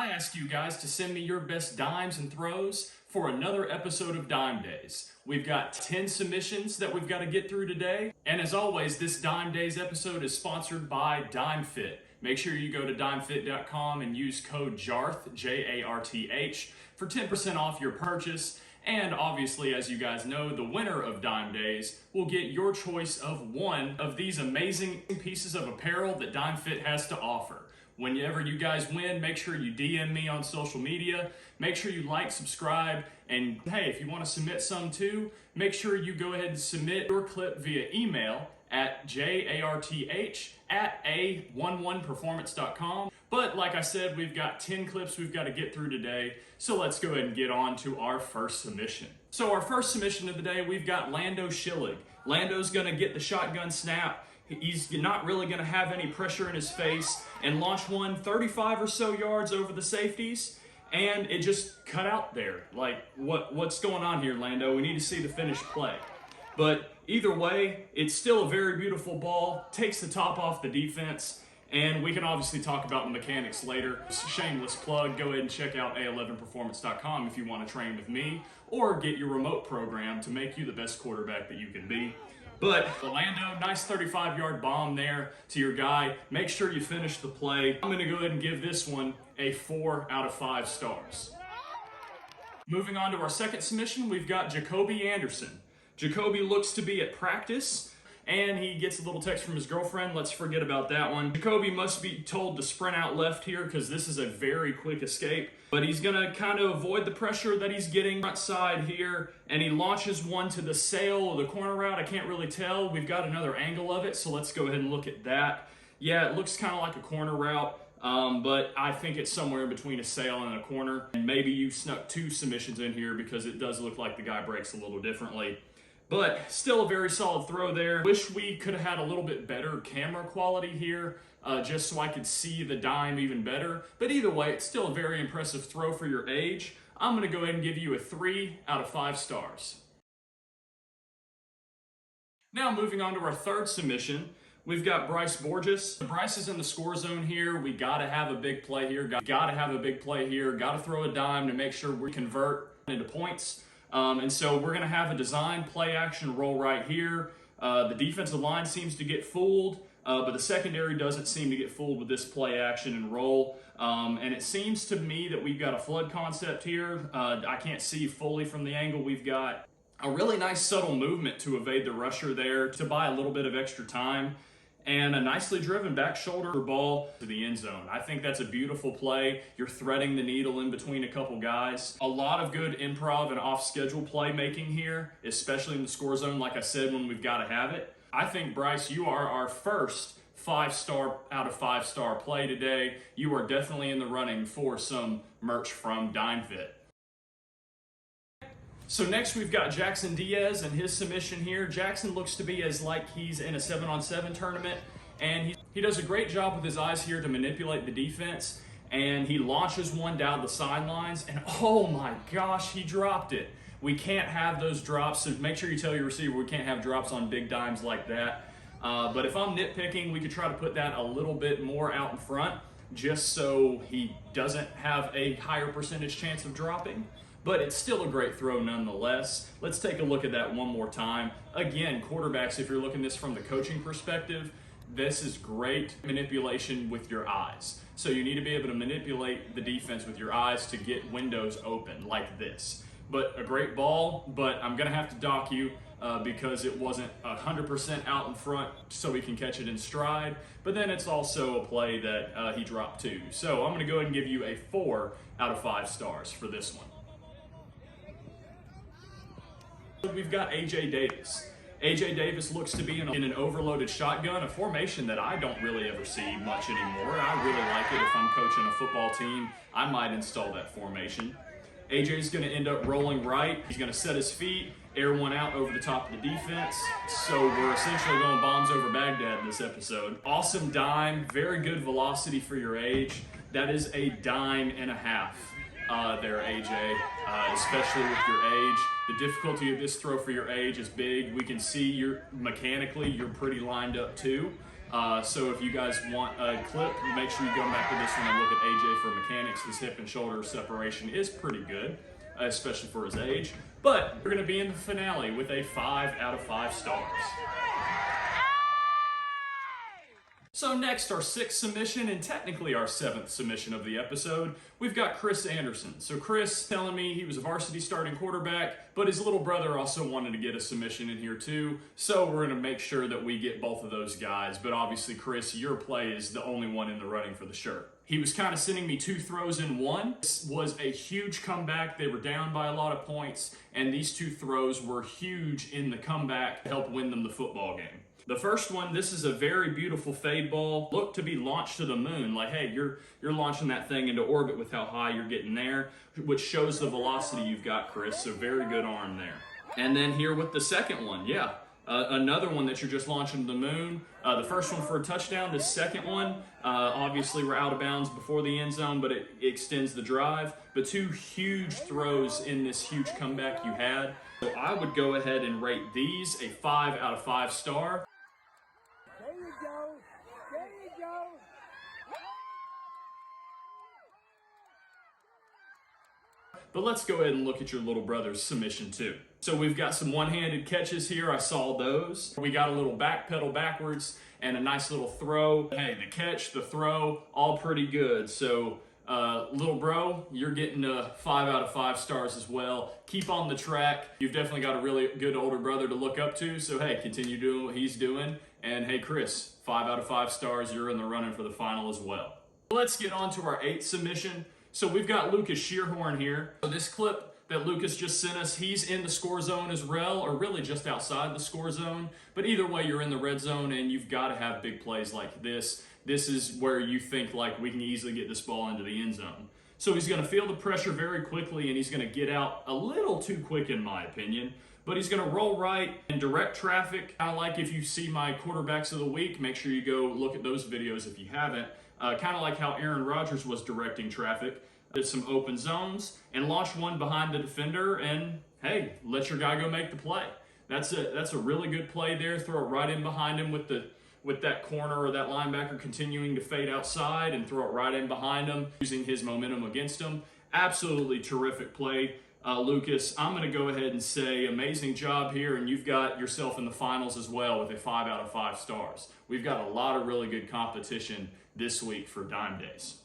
I ask you guys to send me your best dimes and throws for another episode of Dime Days. We've got 10 submissions that we've got to get through today. And as always, this Dime Days episode is sponsored by DimeFit. Make sure you go to dimefit.com and use code JARTH, J-A-R-T-H, for 10% off your purchase. And obviously, as you guys know, the winner of Dime Days will get your choice of one of these amazing pieces of apparel that DimeFit has to offer. Whenever you guys win, make sure you DM me on social media. Make sure you like, subscribe, and hey, if you want to submit some too, make sure you go ahead and submit your clip via email at jarth@a11performance.com. But like I said, we've got 10 clips we've got to get through today, so let's go ahead and get on to our first submission. So our first submission of the day, we've got Lando Schillig. Lando's gonna get the shotgun snap. He's not really going to have any pressure in his face and launch one 35 or so yards over the safeties, and it just cut out there. Like, what's going on here, Lando? We need to see the finished play. But either way, it's still a very beautiful ball, takes the top off the defense, and we can obviously talk about the mechanics later. Shameless plug, go ahead and check out a11performance.com if you want to train with me or get your remote program to make you the best quarterback that you can be. But Lando, nice 35-yard bomb there to your guy. Make sure you finish the play. I'm going to go ahead and give this one a 4 out of 5 stars. Moving on to our second submission, we've got Jacoby Anderson. Jacoby looks to be at practice, and he gets a little text from his girlfriend. Let's forget about that one. Jacoby must be told to sprint out left here because this is a very quick escape. But he's going to kind of avoid the pressure that he's getting front side here. And he launches one to the sail or the corner route. I can't really tell. We've got another angle of it, so let's go ahead and look at that. Yeah, it looks kind of like a corner route. But I think it's somewhere in between a sail and a corner. And maybe you snuck 2 submissions in here because it does look like the guy breaks a little differently. But still a very solid throw there. Wish we could have had a little bit better camera quality here, just so I could see the dime even better. But either way, it's still a very impressive throw for your age. I'm going to go ahead and give you a 3 out of 5 stars. Now moving on to our third submission, we've got Bryce Borges. Bryce is in the score zone here. We got to have a big play here. Got to have a big play here. Got to throw a dime to make sure we convert into points. And so we're going to have a design play action roll right here. The defensive line seems to get fooled, but the secondary doesn't seem to get fooled with this play action and roll. And it seems to me that we've got a flood concept here. I can't see fully from the angle. We've got a really nice subtle movement to evade the rusher there to buy a little bit of extra time. And a nicely driven back shoulder ball to the end zone. I think that's a beautiful play. You're threading the needle in between a couple guys. A lot of good improv and off-schedule playmaking here, especially in the score zone, like I said, when we've got to have it. I think, Bryce, you are our first 5-star out of 5-star play today. You are definitely in the running for some merch from DimeFit. So next we've got Jackson Diaz and his submission here. Jackson looks to be as like he's in a 7-on-7 tournament, and he does a great job with his eyes here to manipulate the defense, and he launches one down the sidelines, and oh my gosh, he dropped it. We can't have those drops, so make sure you tell your receiver we can't have drops on big dimes like that. But if I'm nitpicking, we could try to put that a little bit more out in front just so he doesn't have a higher percentage chance of dropping. But it's still a great throw nonetheless. Let's take a look at that one more time. Again, quarterbacks, if you're looking at this from the coaching perspective, this is great manipulation with your eyes. So you need to be able to manipulate the defense with your eyes to get windows open like this. But a great ball, but I'm gonna have to dock you because it wasn't 100% out in front so he can catch it in stride. But then it's also a play that he dropped too. So I'm gonna go ahead and give you a 4 out of 5 stars for this one. We've got A.J. Davis. A.J. Davis looks to be in an overloaded shotgun, a formation that I don't really ever see much anymore. I really like it. If I'm coaching a football team, I might install that formation. A.J.'s going to end up rolling right. He's going to set his feet, air one out over the top of the defense. So we're essentially going bombs over Baghdad this episode. Awesome dime, very good velocity for your age. That is a dime and a half. There, AJ, especially with your age. The difficulty of this throw for your age is big. We can see mechanically you're pretty lined up too. So if you guys want a clip, make sure you go back to this one and look at AJ for mechanics. His hip and shoulder separation is pretty good, especially for his age. But we're going to be in the finale with a 5 out of 5 stars. So next, our 6th submission, and technically our 7th submission of the episode, we've got Chris Anderson. So Chris telling me he was a varsity starting quarterback, but his little brother also wanted to get a submission in here too. So we're going to make sure that we get both of those guys. But obviously, Chris, your play is the only one in the running for the shirt. He was kind of sending me 2 throws in one. This was a huge comeback. They were down by a lot of points, and these 2 throws were huge in the comeback to help win them the football game. The first one, this is a very beautiful fade ball. Looked to be launched to the moon. Like, hey, you're launching that thing into orbit with how high you're getting there, which shows the velocity you've got, Chris. So very good arm there. And then here with the second one, yeah. Another one that you're just launching to the moon. The first one for a touchdown. The second one, obviously we're out of bounds before the end zone, but it extends the drive. But 2 huge throws in this huge comeback you had. So I would go ahead and rate these a 5 out of 5 star. There you go. There you go. But let's go ahead and look at your little brother's submission too. So we've got some one-handed catches here. I saw those. We got a little back pedal backwards and a nice little throw. Hey, the catch, the throw, all pretty good. So little bro, you're getting a 5 out of 5 stars as well. Keep on the track. You've definitely got a really good older brother to look up to. So hey, continue doing what he's doing. And hey, Chris, 5 out of 5 stars. You're in the running for the final as well. Let's get on to our 8th submission. So we've got Lucas Shearhorn here. So this clip that Lucas just sent us, he's in the score zone as well, or really just outside the score zone. But either way, you're in the red zone, and you've got to have big plays like this. This is where you think, like, we can easily get this ball into the end zone. So he's going to feel the pressure very quickly, and he's going to get out a little too quick, in my opinion. But he's going to roll right and direct traffic. Kind of like if you see my quarterbacks of the week, make sure you go look at those videos if you haven't. Kind of like how Aaron Rodgers was directing traffic. Did some open zones and launch one behind the defender, and hey, let your guy go make the play. That's a really good play there. Throw it right in behind him with that corner or that linebacker continuing to fade outside, and throw it right in behind him, using his momentum against him. Absolutely terrific play, Lucas. I'm going to go ahead and say amazing job here, and you've got yourself in the finals as well with a 5 out of 5 stars. We've got a lot of really good competition this week for Dime Days.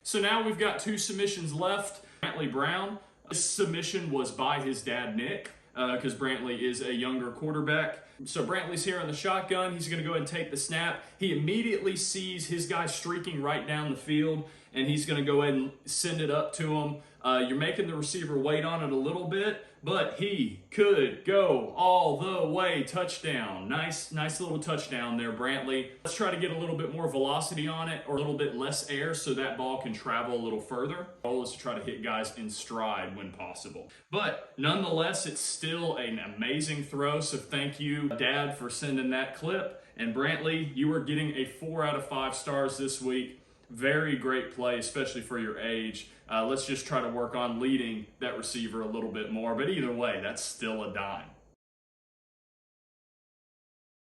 So now we've got 2 submissions left. Brantley Brown. This submission was by his dad, Nick, because Brantley is a younger quarterback. So Brantley's here on the shotgun. He's going to go ahead and take the snap. He immediately sees his guy streaking right down the field, and he's going to go ahead and send it up to him. You're making the receiver wait on it a little bit, but he could go all the way. Touchdown. Nice little touchdown there, Brantley. Let's try to get a little bit more velocity on it, or a little bit less air, so that ball can travel a little further. The goal is to try to hit guys in stride when possible. But nonetheless, it's still an amazing throw, so thank you, Dad, for sending that clip. And Brantley, you are getting a 4 out of 5 stars this week. Very great play, especially for your age. Let's just try to work on leading that receiver a little bit more. But either way, that's still a dime.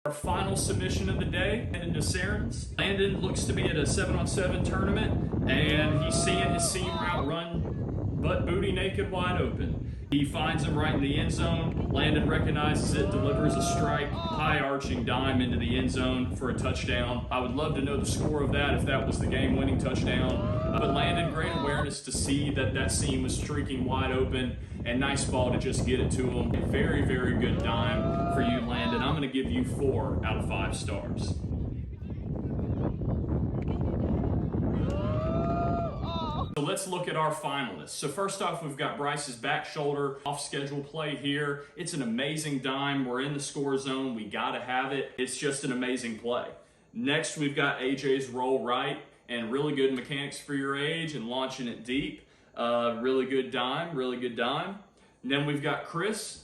Our final submission of the day, Landon DeSarens. Landon looks to be at a 7-on-7 tournament, and he's seeing his seam route run butt booty naked wide open. He finds him right in the end zone. Landon recognizes it, delivers a strike, high arching dime into the end zone for a touchdown. I would love to know the score of that if that was the game-winning touchdown. But Landon, great awareness to see that seam was streaking wide open, and nice ball to just get it to him. A very, very good dime for you, Landon. I'm going to give you 4 out of 5 stars. So let's look at our finalists. So first off, we've got Bryce's back shoulder off schedule play here. It's an amazing dime. We're in the score zone. We got to have it. It's just an amazing play. Next, we've got AJ's roll right, and really good mechanics for your age and launching it deep. Really good dime, really good dime. And then we've got Chris.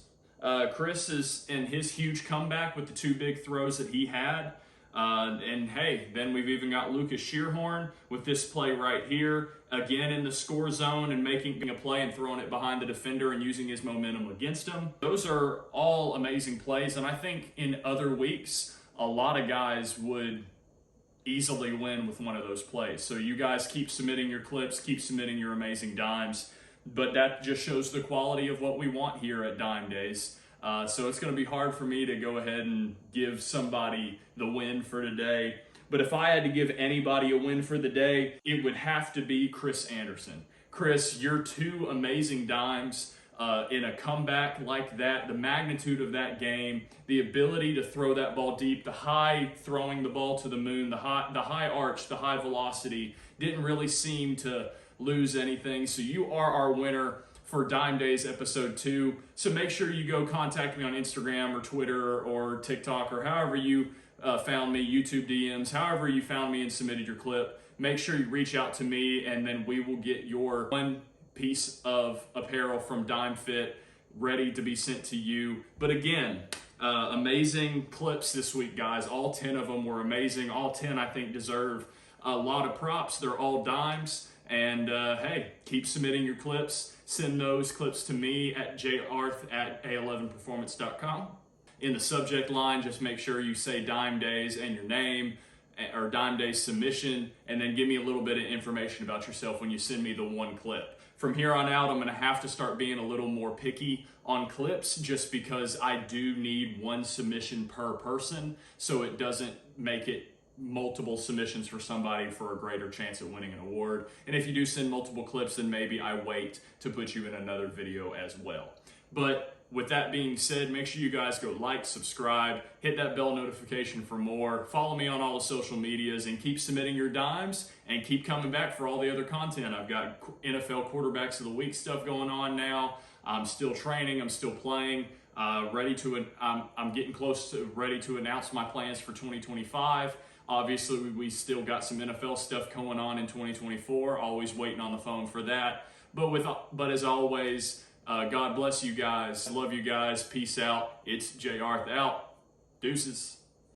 Chris is in his huge comeback with the 2 big throws that he had. And hey, then we've even got Lucas Shearhorn with this play right here, again in the score zone and making a play and throwing it behind the defender and using his momentum against him. Those are all amazing plays, and I think in other weeks, a lot of guys would easily win with one of those plays. So you guys keep submitting your clips, keep submitting your amazing dimes, but that just shows the quality of what we want here at Dime Days. So it's going to be hard for me to go ahead and give somebody the win for today. But if I had to give anybody a win for the day, it would have to be Chris Anderson. Chris, your 2 amazing dimes in a comeback like that, the magnitude of that game, the ability to throw that ball deep, the high throwing the ball to the moon, the high arch, the high velocity, didn't really seem to lose anything. So you are our winner for Dime Days episode 2. So make sure you go contact me on Instagram or Twitter or TikTok or however you found me, YouTube DMs, however you found me and submitted your clip. Make sure you reach out to me, and then we will get your one piece of apparel from Dime Fit ready to be sent to you. But again, amazing clips this week, guys. All 10 of them were amazing. All 10, I think, deserve a lot of props. They're all dimes. And hey, keep submitting your clips. Send those clips to me at jarth@a11performance.com. In the subject line, just make sure you say Dime Days and your name, or Dime Days submission, and then give me a little bit of information about yourself when you send me the one clip. From here on out, I'm going to have to start being a little more picky on clips, just because I do need one submission per person, so it doesn't make it multiple submissions for somebody for a greater chance at winning an award. And if you do send multiple clips, then maybe I wait to put you in another video as well. But with that being said, make sure you guys go like, subscribe, hit that bell notification for more, follow me on all the social medias, and keep submitting your dimes and keep coming back for all the other content. I've got NFL quarterbacks of the week stuff going on now. I'm still training, I'm still playing. I'm getting close to ready to announce my plans for 2025. Obviously, we still got some NFL stuff going on in 2024. Always waiting on the phone for that. But as always, God bless you guys. Love you guys. Peace out. It's Jarth out. Deuces.